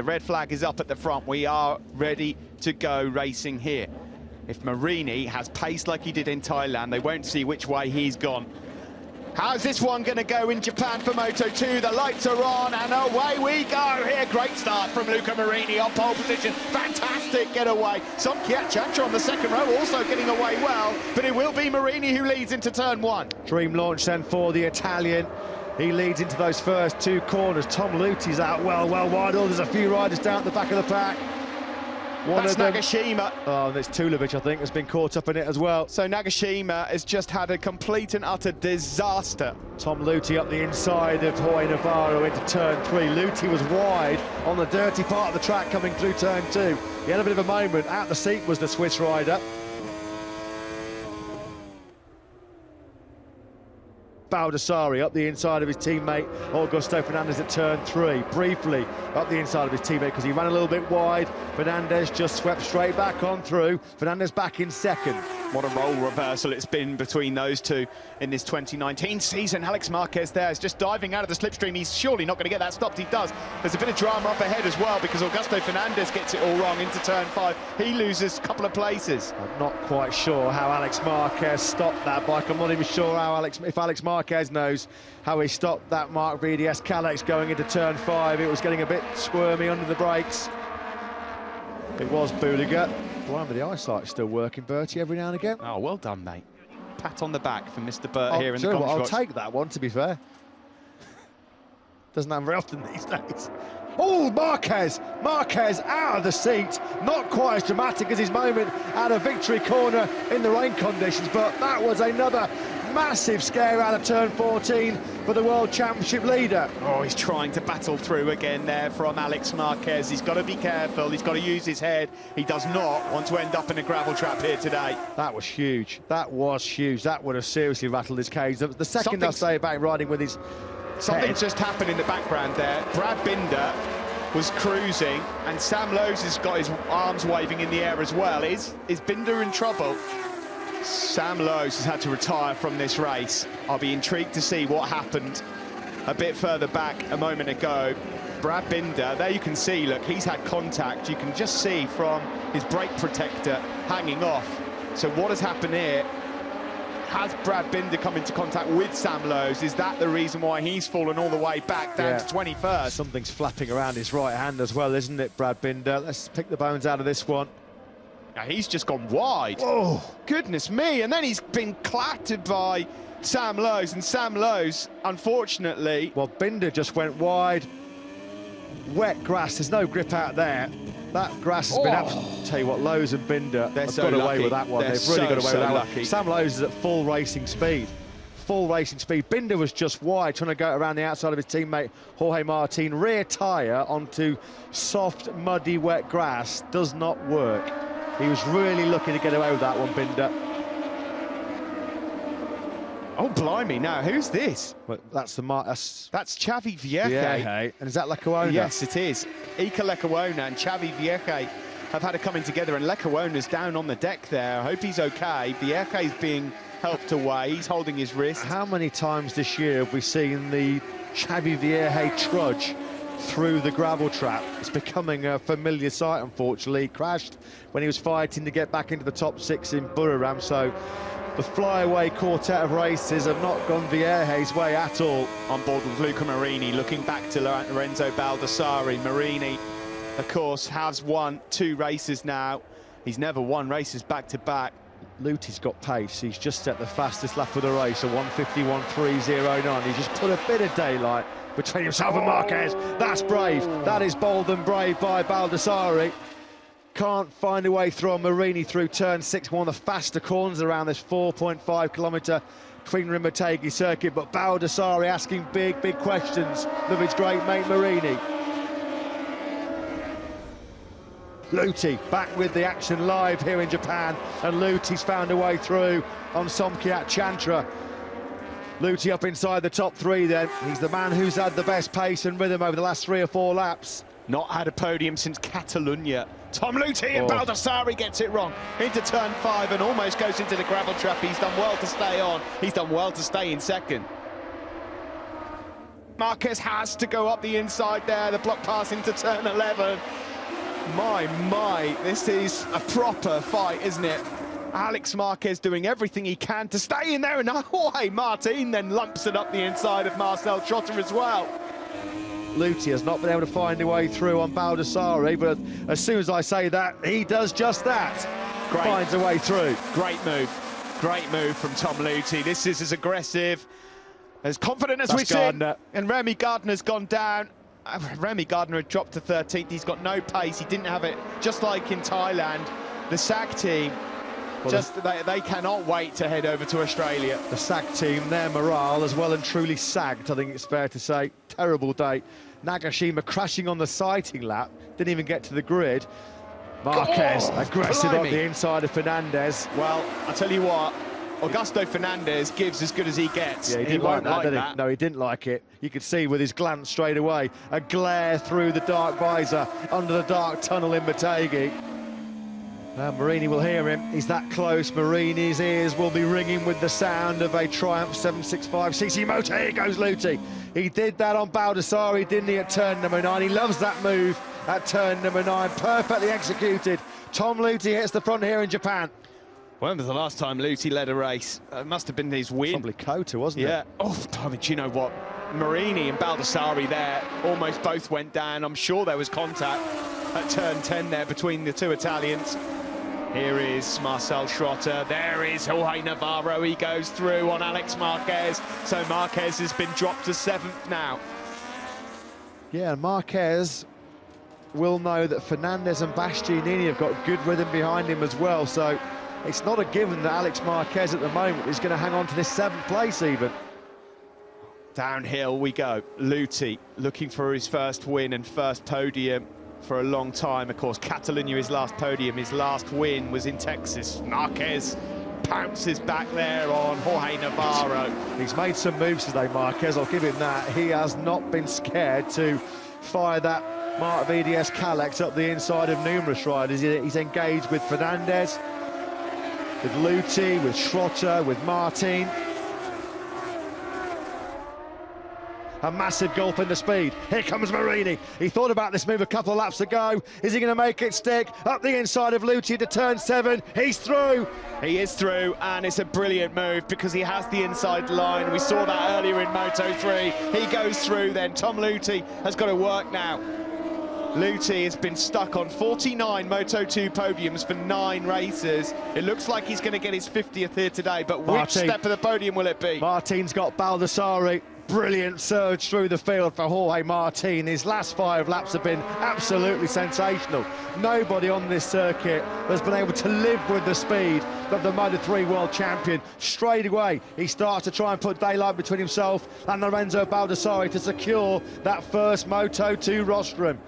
The red flag is up at the front. We are ready to go racing here. If Marini has pace like he did in Thailand, they won't see which way he's gone. How's this one going to go in Japan for Moto2? The lights are on and away we go here. Great start from Luca Marini on pole position. Fantastic getaway. Somkiat Chantra on the second row also getting away well, but it will be Marini who leads into turn one. Dream launch then for the Italian. He leads into those first two corners. Tom Luti's out well wide. Oh, there's a few riders down at the back of the pack. That's Nagashima. Oh, and it's Tulovic, I think, has been caught up in it as well. So Nagashima has just had a complete and utter disaster. Tom Luti up the inside of Jorge Navarro into turn three. Luti was wide on the dirty part of the track coming through turn two. He had a bit of a moment. Out the seat was the Swiss rider. Baldassari up the inside of his teammate Augusto Fernandez at turn three, briefly up the inside of his teammate because he ran a little bit wide. Fernandez just swept straight back on through. Fernandez back in second. What a role reversal it's been between those two in this 2019 season. Alex Marquez there is just diving out of the slipstream. He's surely not going to get that stopped. He does. There's a bit of drama up ahead as well because Augusto Fernandez gets it all wrong into turn five. He loses a couple of places. I'm not quite sure how Alex Marquez stopped that bike. I'm not even sure how if Alex Marquez knows how he stopped that Mark VDS Kalex going into turn five. It was getting a bit squirmy under the brakes. It was Buliga. Blimey, the eyesight's still working, Bertie, every now and again. Oh, well done, mate. Pat on the back for Mr. Burt here in the commentary box. I'll take that one, to be fair. Doesn't happen very often these days. Oh, Marquez out of the seat. Not quite as dramatic as his moment out of victory corner in the rain conditions, but that was another massive scare out of turn 14 for the World Championship leader. Oh, he's trying to battle through again there from Alex Marquez. He's got to be careful. He's got to use his head. He does not want to end up in a gravel trap here today. That was huge. That was huge. That would have seriously rattled his cage. The second I say about riding with his Something just happened in the background there. Brad Binder was cruising, and Sam Lowes has got his arms waving in the air as well. Is Binder in trouble? Sam Lowes has had to retire from this race. I'll be intrigued to see what happened a bit further back a moment ago. Brad Binder, there you can see, look, he's had contact. You can just see from his brake protector hanging off. So what has happened here? Has Brad Binder come into contact with Sam Lowes? Is that the reason why he's fallen all the way back down to 21st? Something's flapping around his right hand as well, isn't it, Brad Binder? Let's pick the bones out of this one. Now he's just gone wide. Oh, goodness me. And then he's been clattered by Sam Lowes. And Sam Lowes, unfortunately... Well, Binder just went wide. Wet grass, there's no grip out there. That grass has been absolutely... Tell you what, Lowes and Binder have got away with that one. They've really got away with that one. Sam Lowes is at full racing speed. Full racing speed. Binder was just wide, trying to go around the outside of his teammate Jorge Martin. Rear tyre onto soft, muddy, wet grass does not work. He was really lucky to get away with that one, Binder. Oh, blimey, now, who's this? Well, that's Xavi Vierge. Yeah, and is that Lecuona? Yes, it is. Iker Lecuona and Xavi Vierge have had a coming together, and Lecuona's down on the deck there. I hope he's okay. Vierge's being helped away. He's holding his wrist. How many times this year have we seen the Xavi Vierge trudge through the gravel trap? It's becoming a familiar sight, unfortunately. He crashed when he was fighting to get back into the top six in Buriram, so the flyaway quartet of races have not gone Vierge's way at all. On board with Luca Marini, looking back to Lorenzo Baldassari. Marini, of course, has won 2 races now. He's never won races back-to-back. Luti's got pace. He's just set the fastest lap of the race, a 1:51.309. He just put a bit of daylight between himself and Marquez. That's brave. That is bold and brave by Baldassari. Can't find a way through on Marini through turn 6, one of the faster corners around this 4.5-kilometre Queen Motegi circuit, but Baldassari asking big questions of his great mate Marini. Luti back with the action live here in Japan, and Luti's found a way through on Somkiat Chantra. Luti up inside the top 3 then. He's the man who's had the best pace and rhythm over the last 3 or 4 laps. Not had a podium since Catalunya. Tom Luti and Baldassari gets it wrong into turn 5 and almost goes into the gravel trap. He's done well to stay on. He's done well to stay in second. Marquez has to go up the inside there, the block pass into turn 11. My, this is a proper fight, isn't it? Alex Marquez doing everything he can to stay in there, and Jorge Martin then lumps it up the inside of Marcel Trotter as well. Luthi has not been able to find a way through on Baldassarri, but as soon as I say that, he does just that. Finds a way through. Great move from Tom Luthi. This is as aggressive, as confident as we've seen. And Remy Gardner's gone down. Remy Gardner had dropped to 13th. He's got no pace. He didn't have it, just like in Thailand. The SAG team, they cannot wait to head over to Australia. The SAG team, their morale has well and truly sagged, I think it's fair to say. Terrible day. Nagashima crashing on the sighting lap, didn't even get to the grid. Marquez aggressive on the inside of Fernandez. Well, I tell you what, Augusto Fernandez gives as good as he gets. Yeah, he won't like that. No, he didn't like it. You could see with his glance straight away, a glare through the dark visor, under the dark tunnel in Motegi. Marini will hear him. He's that close. Marini's ears will be ringing with the sound of a Triumph 765cc motor. Here goes Luthi. He did that on Baldassarri, didn't he, at turn number 9? He loves that move at turn number 9. Perfectly executed. Tom Luthi hits the front here in Japan. When was the last time Luthi led a race? It must have been his win. Probably Kota, wasn't it? Yeah. Oh, I mean, do you know what? Marini and Baldassarri there almost both went down. I'm sure there was contact at turn 10 there between the two Italians. Here is Marcel Schrotter. There is Jorge Navarro. He goes through on Alex Marquez. So Marquez has been dropped to 7th now. Yeah, Marquez will know that Fernandez and Bastianini have got good rhythm behind him as well. So it's not a given that Alex Marquez at the moment is going to hang on to this 7th place even. Downhill we go. Luthi looking for his first win and first podium for a long time. Of course, Catalunya, his last podium, his last win was in Texas. Marquez pounces back there on Jorge Navarro. He's made some moves today, Marquez, I'll give him that. He has not been scared to fire that Mark VDS Kalex up the inside of numerous riders. He's engaged with Fernandez, with Luthi, with Schrotter, with Martin. A massive gulf in the speed. Here comes Marini. He thought about this move a couple of laps ago. Is he going to make it stick? Up the inside of Luthi to turn 7. He's through. He is through, and it's a brilliant move because he has the inside line. We saw that earlier in Moto3. He goes through then. Tom Luthi has got to work now. Luthi has been stuck on 49 Moto2 podiums for 9 races. It looks like he's going to get his 50th here today, but which step of the podium will it be? Martin's got Baldassarri. Brilliant surge through the field for Jorge Martin. His last 5 laps have been absolutely sensational. Nobody on this circuit has been able to live with the speed of the Moto3 world champion. Straight away, he starts to try and put daylight between himself and Lorenzo Baldassarri to secure that first Moto2 rostrum.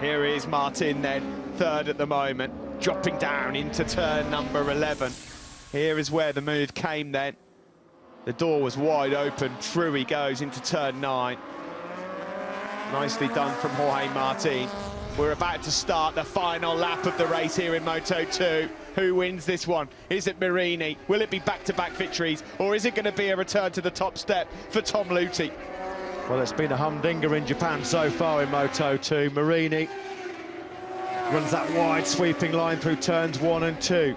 Here is Martin then, 3rd at the moment, dropping down into turn number 11. Here is where the move came then. The door was wide open, through he goes into turn 9. Nicely done from Jorge Martin. We're about to start the final lap of the race here in Moto2. Who wins this one? Is it Marini? Will it be back-to-back victories? Or is it going to be a return to the top step for Tom Luthi? Well, it's been a humdinger in Japan so far in Moto2. Marini runs that wide sweeping line through turns 1 and 2.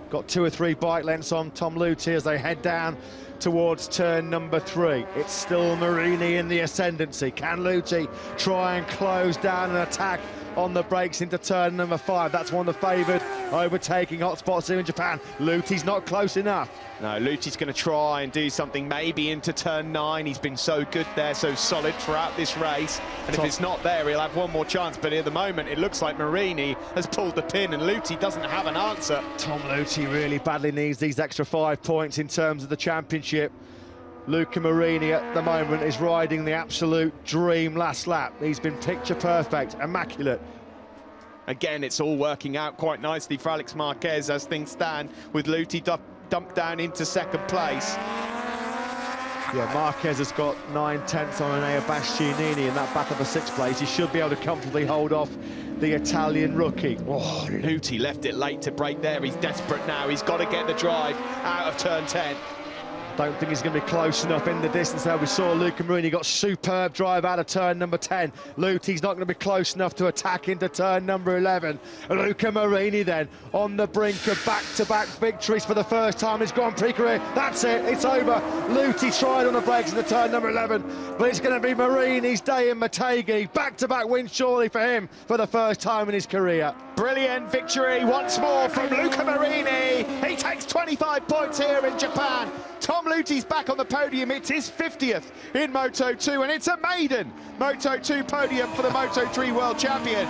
Got 2 or 3 bike lengths on Tom Luthi as they head down towards turn number 3. It's still Marini in the ascendancy. Can Luthi try and close down an attack on the brakes into turn number 5? That's one of the favoured overtaking hotspots here in Japan. Luthi's not close enough. No, Luthi's going to try and do something maybe into turn 9. He's been so good there, so solid throughout this race. And if it's not there, he'll have one more chance. But at the moment, it looks like Marini has pulled the pin and Luthi doesn't have an answer. Tom Luthi really badly needs these extra 5 points in terms of the championship. Luca Marini at the moment is riding the absolute dream last lap. He's been picture perfect, immaculate. Again, it's all working out quite nicely for Alex Marquez as things stand, with Luthi dumped down into 2nd place. Yeah, Marquez has got 9/10 on Enea Bastianini in that back of the 6th place. He should be able to comfortably hold off the Italian rookie. Oh, Luthi left it late to break there. He's desperate now. He's got to get the drive out of turn 10. Don't think he's going to be close enough in the distance there. We saw Luca Marini got superb drive out of turn number 10. Luti's not going to be close enough to attack into turn number 11. Luca Marini then on the brink of back-to-back victories for the first time in his Grand Prix career. That's it, it's over. Luti tried on the brakes into turn number 11, but it's going to be Marini's day in Motegi. Back-to-back wins surely for him for the first time in his career. Brilliant victory once more from Luca Marini. He takes 25 points here in Japan. Tom Luti's back on the podium. It's his 50th in Moto2, and it's a maiden Moto2 podium for the Moto3 world champion,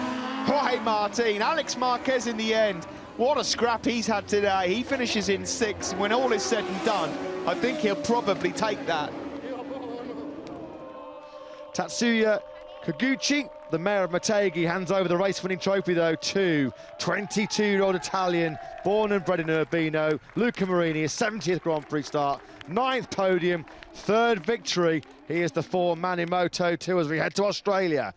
Jorge Martin. Alex Marquez in the end. What a scrap he's had today. He finishes in 6th. When all is said and done, I think he'll probably take that. Tatsuya Koguchi, the mayor of Motegi, hands over the race-winning trophy, though, to 22-year-old Italian, born and bred in Urbino, Luca Marini, his 70th Grand Prix start, 9th podium, 3rd victory. He is the 4-man in Moto2 as we head to Australia.